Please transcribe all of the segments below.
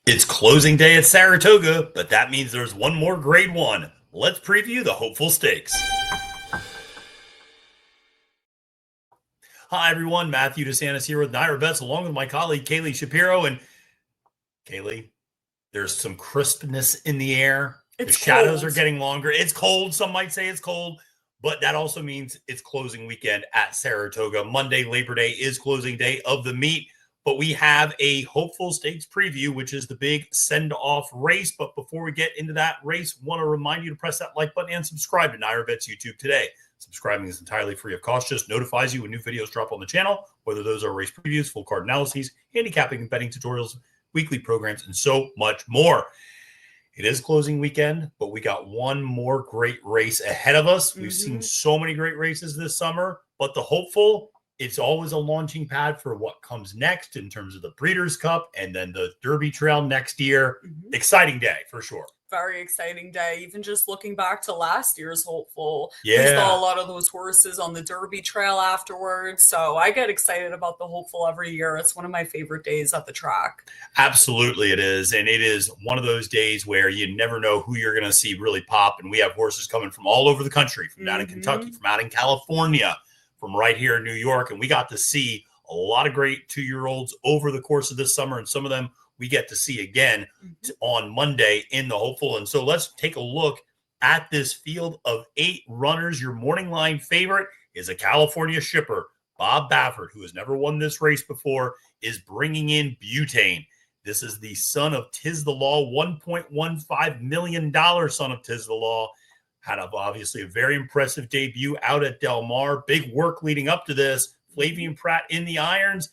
It's closing day at Saratoga, but that means there's one more grade one. Let's preview the hopeful stakes. Hi, everyone. Matthew DeSantis here with NYRA Bets, along with my colleague, Kaylie Shapiro. And Kaylie, there's some crispness in the air. The shadows are getting longer. It's cold. Some might say it's cold, but that also means it's closing weekend at Saratoga. Monday, Labor Day, is closing day of the meet. But we have a hopeful stakes preview, which is the big send-off race. But before we get into that race, want to remind you to press that like button and subscribe to NYRA Bets YouTube today. Subscribing is entirely free of cost, just notifies you when new videos drop on the channel, whether those are race previews, full card analyses, handicapping and betting tutorials, weekly programs, and so much more. It is closing weekend, but we got one more great race ahead of us. We've seen so many great races this summer, but the hopeful, it's always a launching pad for what comes next in terms of the Breeders' Cup and then the Derby Trail next year. Exciting day for sure. Very exciting day. Even just looking back to last year's hopeful, we saw a lot of those horses on the Derby Trail afterwards. So I get excited about the hopeful every year. It's one of my favorite days at the track. Absolutely it is. And it is one of those days where you never know who you're going to see really pop. And we have horses coming from all over the country, from down in Kentucky, from out in California, from right here in New York. And we got to see a lot of great 2-year-olds over the course of this summer. And some of them we get to see again on Monday in the hopeful. And so let's take a look at this field of 8 runners. Your morning line favorite is a California shipper. Bob Baffert, who has never won this race before, is bringing in Buetane. This is the son of Tiz the Law, $1.15 million son of Tiz the Law. Had obviously a very impressive debut out at Del Mar. Big work leading up to this. Flavian Pratt in the irons.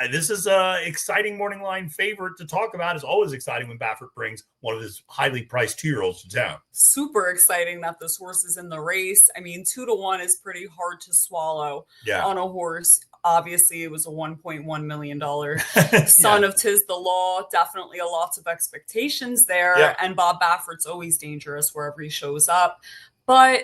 This is an exciting morning line favorite to talk about. It's always exciting when Baffert brings one of his highly priced 2-year-olds to town. Super exciting that this horse is in the race. I mean, 2-1 is pretty hard to swallow on a horse. Obviously, it was a $1.1 million son of Tiz the Law. Definitely a lots of expectations there. And Bob Baffert's always dangerous wherever he shows up. But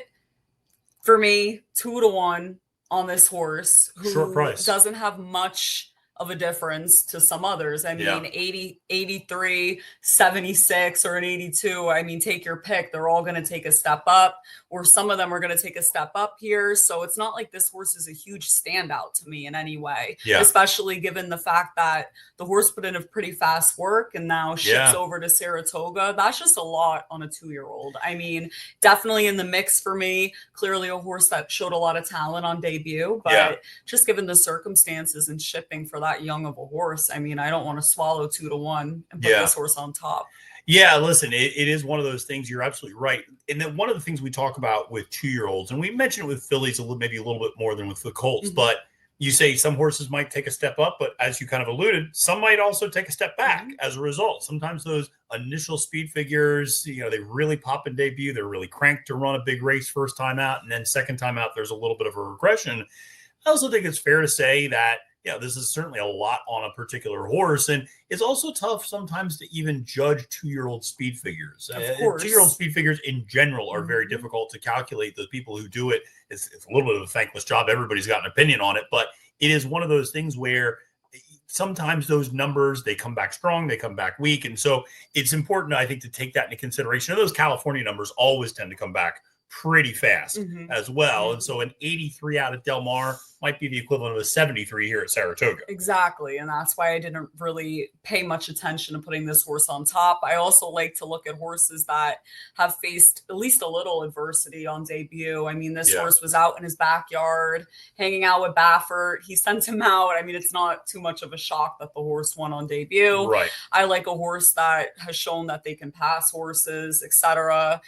for me, 2-1 on this horse who doesn't have much of a difference to some others. I mean, 80, 83, 76, or an 82. I mean, take your pick. They're all going to take a step up, or some of them are going to take a step up here. So it's not like this horse is a huge standout to me in any way, especially given the fact that the horse put in a pretty fast work and now ships over to Saratoga. That's just a lot on a 2-year-old. I mean, definitely in the mix for me. Clearly a horse that showed a lot of talent on debut, but just given the circumstances and shipping for that young of a horse, I mean, I don't want to swallow 2-1 and put this horse on top. Yeah, listen, it is one of those things. You're absolutely right. And then one of the things we talk about with 2-year-olds, and we mentioned it with fillies maybe a little bit more than with the colts, but you say some horses might take a step up, but as you kind of alluded, some might also take a step back as a result. Sometimes those initial speed figures, they really pop in debut. They're really cranked to run a big race first time out, and then second time out, there's a little bit of a regression. I also think it's fair to say that this is certainly a lot on a particular horse. And it's also tough sometimes to even judge 2-year-old speed figures. Of course. 2-year-old speed figures in general are very difficult to calculate. Those people who do it, it's a little bit of a thankless job. Everybody's got an opinion on it. But it is one of those things where sometimes those numbers, they come back strong, they come back weak. And so it's important, I think, to take that into consideration. Those California numbers always tend to come back pretty fast as well. And so an 83 out of Del Mar might be the equivalent of a 73 here at Saratoga. Exactly. And that's why I didn't really pay much attention to putting this horse on top. I also like to look at horses that have faced at least a little adversity on debut. I mean, this horse was out in his backyard, hanging out with Baffert. He sent him out. I mean, it's not too much of a shock that the horse won on debut. Right. I like a horse that has shown that they can pass horses, etc.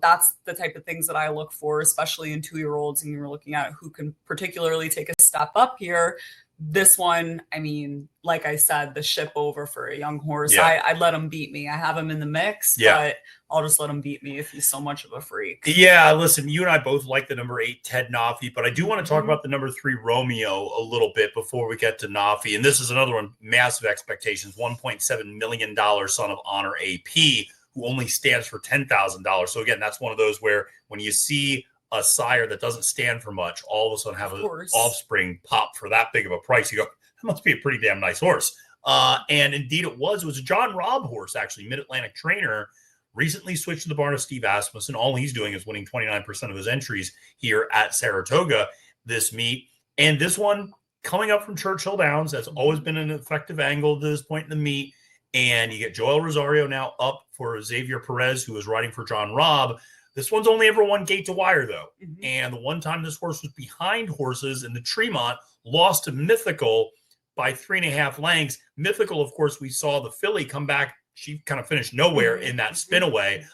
That's the type of things that I look for, especially in 2-year-olds. And you're looking at who can particularly take a step up here. This one, I mean, like I said, the ship over for a young horse. I'd let him beat me. I have him in the mix, but I'll just let him beat me if he's so much of a freak. Yeah, listen, you and I both like the number 8, Ted Noffey, but I do want to talk about the number 3, Romeo, a little bit before we get to Noffey. And this is another one, massive expectations, $1.7 million son of Honor AP, who only stands for $10,000. So again, that's one of those where when you see a sire that doesn't stand for much, all of a sudden have an offspring pop for that big of a price, you go, that must be a pretty damn nice horse. And indeed it was a John Robb horse, actually, Mid-Atlantic trainer, recently switched to the barn of Steve Asmussen. All he's doing is winning 29% of his entries here at Saratoga this meet. And this one coming up from Churchill Downs, that's always been an effective angle to this point in the meet. And you get Joel Rosario now up for Xavier Perez, who is riding for John Robb. This one's only ever won gate to wire, though. And the one time this horse was behind horses in the Tremont, lost to Mythical by 3.5 lengths. Mythical, of course, we saw the filly come back. She kind of finished nowhere in that spin away.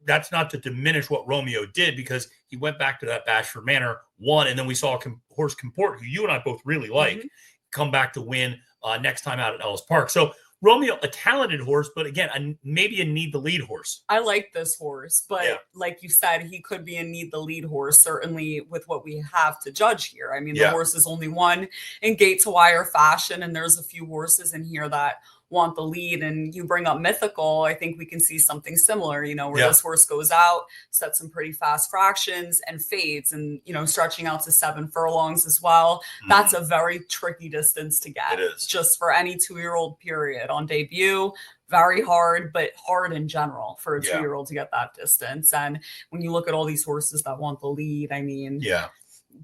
That's not to diminish what Romeo did, because he went back to that Bashford Manor, won, and then we saw horse Comport, who you and I both really like, come back to win next time out at Ellis Park. So Romeo, a talented horse, but again, maybe a need the lead horse. I like this horse, but like you said, he could be a need the lead horse, certainly with what we have to judge here. I mean, the horse is only won in gate to wire fashion, and there's a few horses in here that want the lead. And you bring up Mythical, I think we can see something similar, where this horse goes out, sets some pretty fast fractions and fades, and stretching out to 7 furlongs as well. That's a very tricky distance to get. It is. Just for any 2-year-old period. On debut, very hard, but hard in general for a 2-year-old to get that distance. And when you look at all these horses that want the lead, I mean,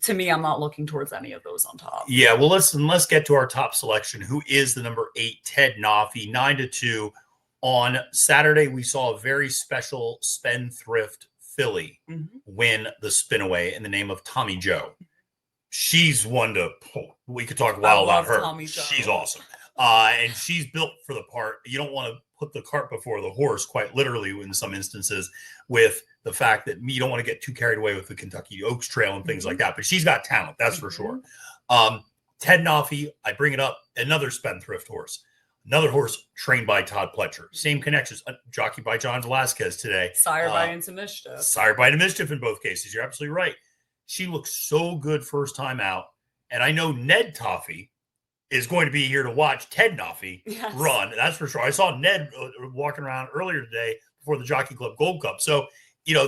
to me, I'm not looking towards any of those on top. Yeah, well, let's get to our top selection, who is the number 8, Ted Noffey, 9-2. On Saturday, we saw a very special Spendthrift filly win the spinaway in the name of Tommy Joe. She's one to we could talk a while about her. Tommy Joe. She's awesome. And she's built for the part. You don't want to put the cart before the horse, quite literally in some instances, with the fact that you don't want to get too carried away with the Kentucky Oaks Trail and things like that. But she's got talent, that's for sure. Ted Noffey, I bring it up, another Spendthrift horse. Another horse trained by Todd Pletcher. Same connections. Jockeyed by John Velasquez today. Sired by Into Mischief. Sired by Into Mischief in both cases. You're absolutely right. She looks so good first time out. And I know Ned Toffey is going to be here to watch Ted Noffey run. That's for sure. I saw Ned walking around earlier today before the Jockey Club Gold Cup. So,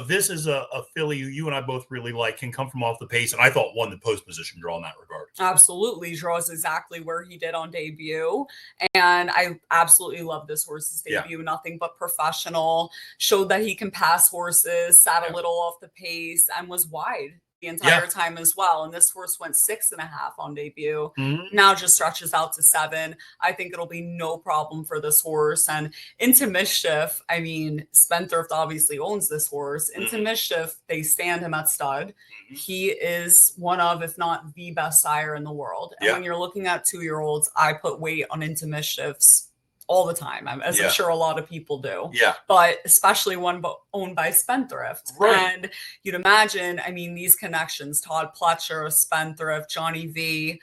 this is a filly who you and I both really like, can come from off the pace, and I thought won the post position draw in that regard. Absolutely. Draws exactly where he did on debut. And I absolutely love this horse's debut. Nothing but professional. Showed that he can pass horses, sat a little off the pace, and was wide the entire time as well. And this horse went 6.5 on debut. Now just stretches out to 7. I think it'll be no problem for this horse. And Into Mischief, I mean, Spendthrift obviously owns this horse. Into Mischief, they stand him at stud. He is one of, if not the best sire in the world. And when you're looking at 2-year-olds, I put weight on Into Mischief's all the time, as I'm sure a lot of people do. But especially one owned by Spendthrift. And you'd imagine, I mean, these connections, Todd Pletcher, Spendthrift, Johnny V.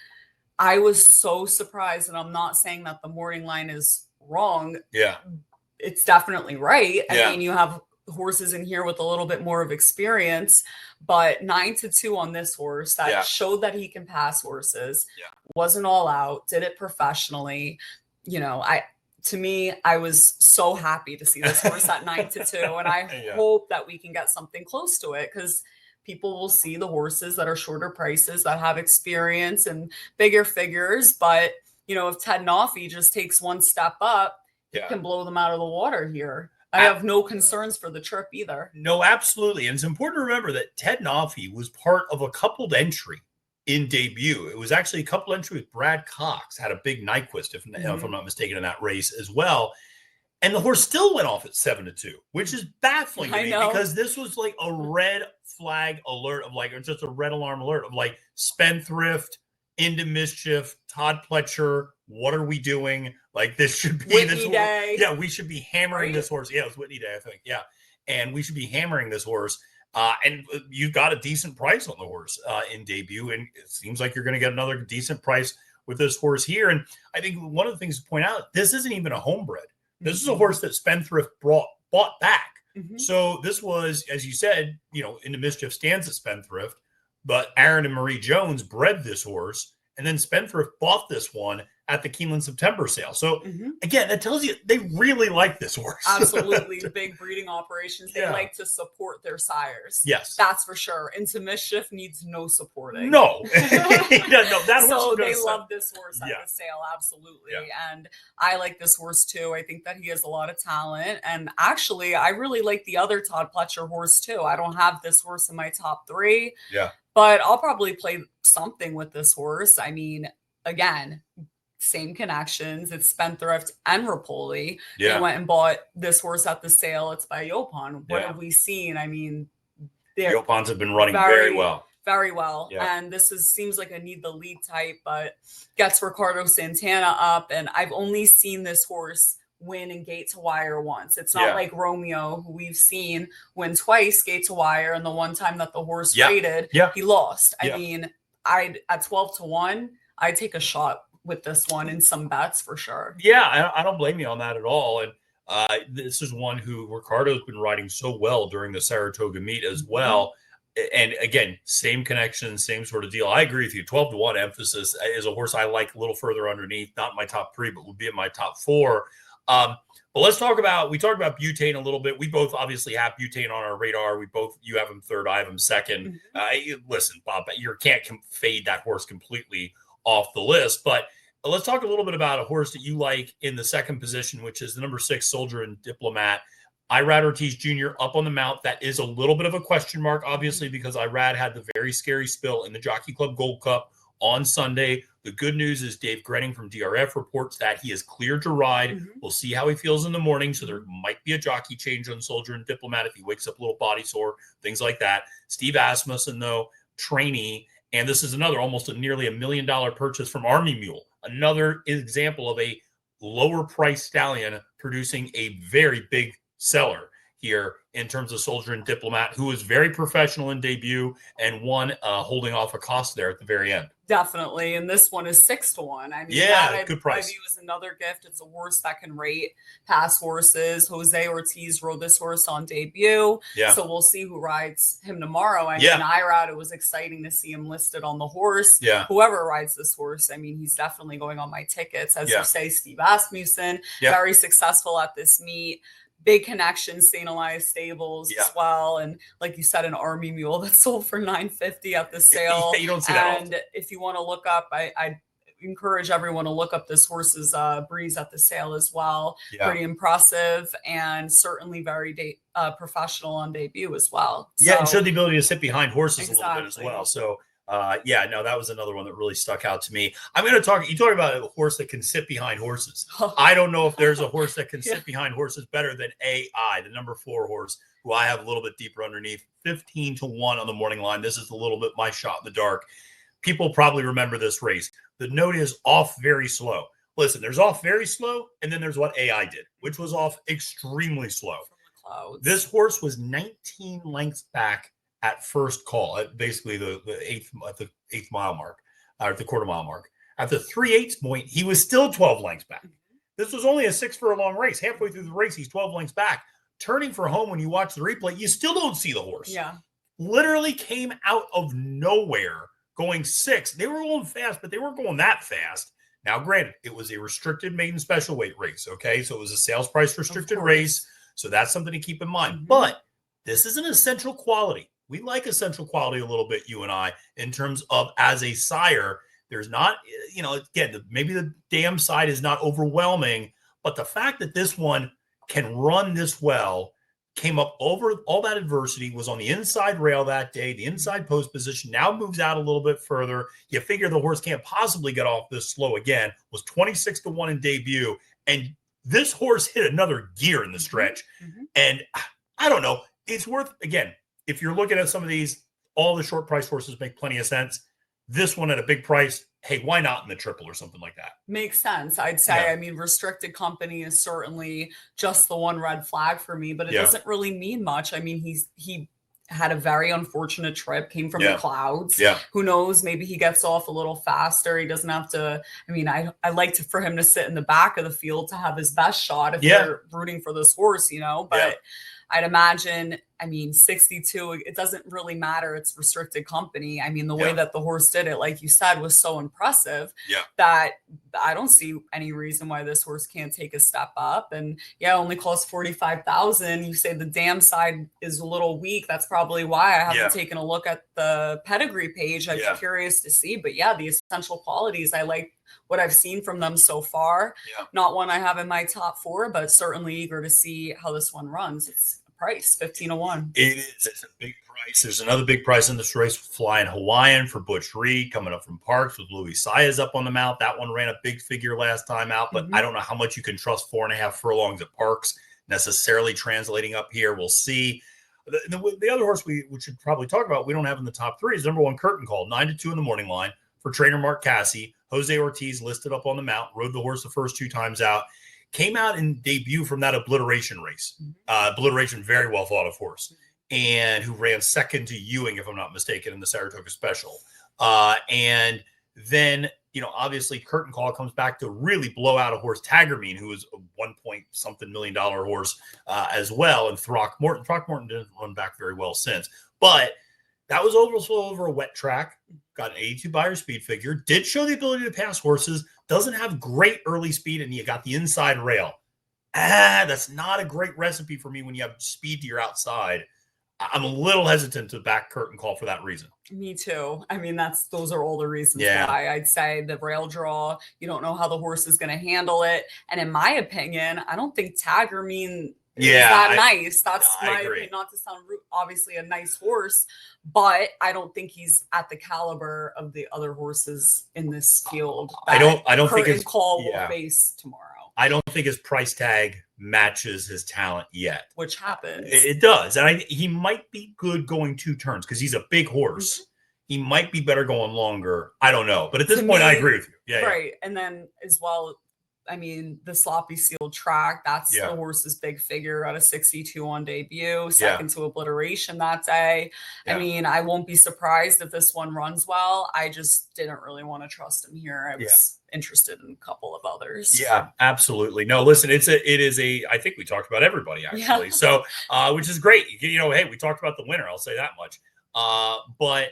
I was so surprised, and I'm not saying that the morning line is wrong. It's definitely right. I mean, you have horses in here with a little bit more of experience, but 9-2 on this horse that showed that he can pass horses, wasn't all out, did it professionally. To me, I was so happy to see this horse at 9-2, and I hope that we can get something close to it, because people will see the horses that are shorter prices, that have experience and bigger figures. But, if Ted Noffey just takes one step up, he can blow them out of the water here. I have no concerns for the trip either. No, absolutely. And it's important to remember that Ted Noffey was part of a coupled entry in debut. It was actually a couple entry with Brad Cox, had a big Nyquist, if I'm not mistaken, in that race as well. And the horse still went off at 7-2, which is baffling to me, because this was like a red flag alert of or just a red alarm alert of Spendthrift, Into Mischief, Todd Pletcher. What are we doing? This should be Whitney Day. Yeah, we should be hammering this horse. Yeah, it was Whitney Day, I think. Yeah. And we should be hammering this horse. And you've got a decent price on the horse in debut, and it seems like you're going to get another decent price with this horse here. And I think one of the things to point out, this isn't even a homebred. This is a horse that Spendthrift bought back. So this was, as you said, Into Mischief stands at Spendthrift, but Aaron and Marie Jones bred this horse, and then Spendthrift bought this one at the Keeneland September sale. So again, that tells you they really like this horse. Absolutely. Big breeding operations. They like to support their sires. Yes. That's for sure. Into Mischief needs no supporting. No. That so they love this horse at the sale. Absolutely. Yeah. And I like this horse too. I think that he has a lot of talent. And actually, I really like the other Todd Pletcher horse too. I don't have this horse in my top 3. Yeah. But I'll probably play something with this horse. I mean, again, same connections. It's Spendthrift and Rapoli. Yeah. They went and bought this horse at the sale. It's by Yopan. What have we seen? I mean, Yopans have been running very well. Very well. Yeah. And this seems like a need the lead type, but gets Ricardo Santana up. And I've only seen this horse win in gate to wire once. It's not like Romeo, who we've seen win twice gate to wire, and the one time that the horse rated, he lost. I mean, at 12-1, I'd take a shot with this one in some bets for sure. Yeah, I don't blame you on that at all. And this is one who Ricardo's been riding so well during the Saratoga meet as well. And again, same connection, same sort of deal. I agree with you. 12-1 emphasis is a horse I like a little further underneath, not in my top 3, but would be in my top 4. But let's talk about, we talked about Buetane a little bit. We both obviously have Buetane on our radar. You have him 3rd, I have him 2nd. Listen, Bob, you can't fade that horse completely off the list, but let's talk a little bit about a horse that you like in the 2nd position, which is the number 6 Soldier and Diplomat. Irad Ortiz Jr. up on the mount. That is a little bit of a question mark, obviously, because Irad had the very scary spill in the Jockey Club Gold Cup on Sunday. The good news is Dave Grenning from DRF reports that he is cleared to ride. We'll see how he feels in the morning. So there might be a jockey change on Soldier and Diplomat if he wakes up a little body sore, things like that. Steve Asmussen, though, trainee. And this is another almost nearly $1 million purchase from Army Mule. Another example of a lower price stallion producing a very big seller here in terms of Soldier and Diplomat, who was very professional in debut and won holding off a cost there at the very end. Definitely. And this one is 6-1. I mean, good price. I view as another gift. It's a horse that can rate past horses. Jose Ortiz rode this horse on debut. Yeah. So we'll see who rides him tomorrow. I mean, Irad, it was exciting to see him listed on the horse. Yeah. Whoever rides this horse, I mean, he's definitely going on my tickets. As you say, Steve Asmussen, very successful at this meet. Big connection, St. Elias Stables as well. And like you said, an Army Mule that sold for $950 at the sale. You don't see that often. And if you want to look up, I encourage everyone to look up this horse's breeze at the sale as well. Yeah. Pretty impressive and certainly very professional on debut as well. Yeah, and showed the ability to sit behind horses a little bit as well. So that was another one that really stuck out to me. I'm going to talk, you talk about a horse that can sit behind horses. I don't know if there's a horse that can sit behind horses better than AI, the number 4 horse, who I have a little bit deeper underneath, 15-1 on the morning line. This is a little bit my shot in the dark. People probably remember this race. The note is off very slow. Listen, there's off very slow, and then there's what AI did, which was off extremely slow. This horse was 19 lengths back at first call, at basically the eighth mile mark, or the quarter mile mark. At the 3/8 point, he was still 12 lengths back. This was only a 6 furlong race. Halfway through the race, he's 12 lengths back. Turning for home, when you watch the replay, you still don't see the horse. Yeah. Literally came out of nowhere going 6. They were going fast, but they weren't going that fast. Now, granted, it was a restricted maiden special weight race, okay? So it was a sales price restricted race. So that's something to keep in mind. But this is an essential quality. We like essential quality a little bit, you and I, in terms of as a sire. There's not, again, maybe the dam side is not overwhelming, but the fact that this one can run this well, came up over all that adversity, was on the inside rail that day, the inside post position, now moves out a little bit further. You figure the horse can't possibly get off this slow again, was 26-1 in debut. And this horse hit another gear in the stretch. And I don't know, it's worth, again, if you're looking at some of these, all the short price horses make plenty of sense. This one at a big price, hey, why not in the triple or something like that? Makes sense. I'd say, I mean, restricted company is certainly just the one red flag for me, but it doesn't really mean much. I mean, he had a very unfortunate trip, came from the clouds. Who knows? Maybe he gets off a little faster. He doesn't have to. I mean, I like for him to sit in the back of the field to have his best shot if you're rooting for this horse, but I'd imagine, 62, it doesn't really matter. It's restricted company. The way that the horse did it, like you said, was so impressive that I don't see any reason why this horse can't take a step up. And only cost 45,000. You say the dam side is a little weak. That's probably why I haven't taken a look at the pedigree page. I'd be curious to see, but the essential qualities, I like what I've seen from them so far. Not one I have in my top 4, but certainly eager to see how this one runs. It's a price, 15-1. It is. It's a big price. There's another big price in this race, Flying Hawaiian for Butch Reed, coming up from Parks with Louis Saez up on the mount. That one ran a big figure last time out, but I don't know how much you can trust 4.5 furlongs at Parks necessarily translating up here. We'll see. The other horse we should probably talk about, we don't have in the top 3, is number 1 Curtain Call, 9-2 in the morning line for trainer Mark Cassie. Jose Ortiz listed up on the mount, rode the horse the first 2 times out, came out in debut from that Obliteration race. Obliteration, very well thought of horse, and who ran second to Ewing, if I'm not mistaken, in the Saratoga Special. And then, obviously Curtain Call comes back to really blow out a horse, Tagermine, who was a $1-point-something million horse as well. And Throckmorton didn't run back very well since. But that was also over a wet track. Got an 82 buyer speed figure. Did show the ability to pass horses. Doesn't have great early speed, and you got the inside rail. That's not a great recipe for me when you have speed to your outside. I'm a little hesitant to back Curtain Call for that reason. Me too. Those are all the reasons why. I'd say the rail draw, you don't know how the horse is going to handle it. And in my opinion, I don't think Tagermine is that nice. That's my opinion, not to sound rude. Obviously a nice horse, but I don't think he's at the caliber of the other horses in this field. I don't think his call will face tomorrow. I don't think his price tag matches his talent yet. Which happens. It does. And he might be good going 2 turns because he's a big horse. He might be better going longer. I don't know. But at this point, I agree with you. Right. And then as well, the sloppy sealed track, that's the horse's big figure at a 62 on debut, second to Obliteration that day. I won't be surprised if this one runs well. I just didn't really want to trust him here. I was interested in a couple of others. Yeah, absolutely. No, listen, it is a, I think we talked about everybody actually. So, which is great. Hey, we talked about the winner. I'll say that much. But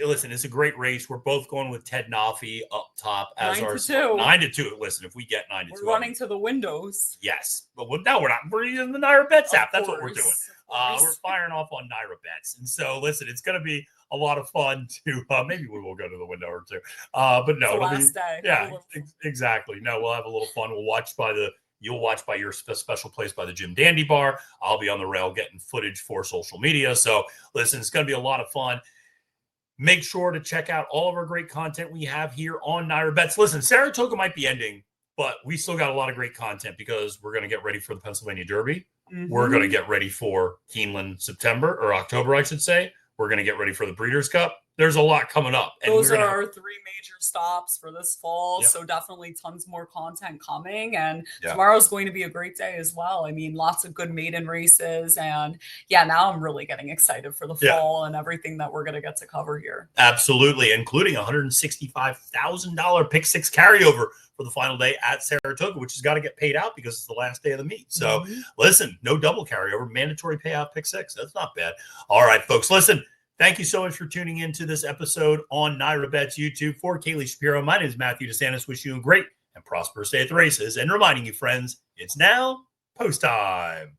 listen, it's a great race. We're both going with Ted Noffey up top as 9-2. Listen, if we get 9-2, we're running to the windows. Yes, but now we're not. We're using the NYRA Bets app. That's what we're doing. We're firing off on NYRA Bets, and so listen, it's going to be a lot of fun to. Maybe we will go to the window or 2, but no, it'll be day. Yeah, exactly. No, we'll have a little fun. We'll watch You'll watch by your special place by the Jim Dandy Bar. I'll be on the rail getting footage for social media. So listen, it's going to be a lot of fun. Make sure to check out all of our great content we have here on NYRA Bets. Listen, Saratoga might be ending, but we still got a lot of great content because we're going to get ready for the Pennsylvania Derby. We're going to get ready for Keeneland October, I should say. We're going to get ready for the Breeders' Cup. There's a lot coming up. And those are our 3 major stops for this fall. So definitely tons more content coming. And tomorrow's going to be a great day as well. Lots of good maiden races. And now I'm really getting excited for the fall and everything that we're going to get to cover here. Absolutely. Including $165,000 pick 6 carryover for the final day at Saratoga, which has got to get paid out because it's the last day of the meet. So listen, no double carryover, mandatory payout pick 6. That's not bad. All right, folks, listen. Thank you so much for tuning into this episode on NYRA Bets YouTube. For Kaylie Shapiro, my name is Matthew DeSantis. Wish you a great and prosperous day at the races. And reminding you, friends, it's now post time.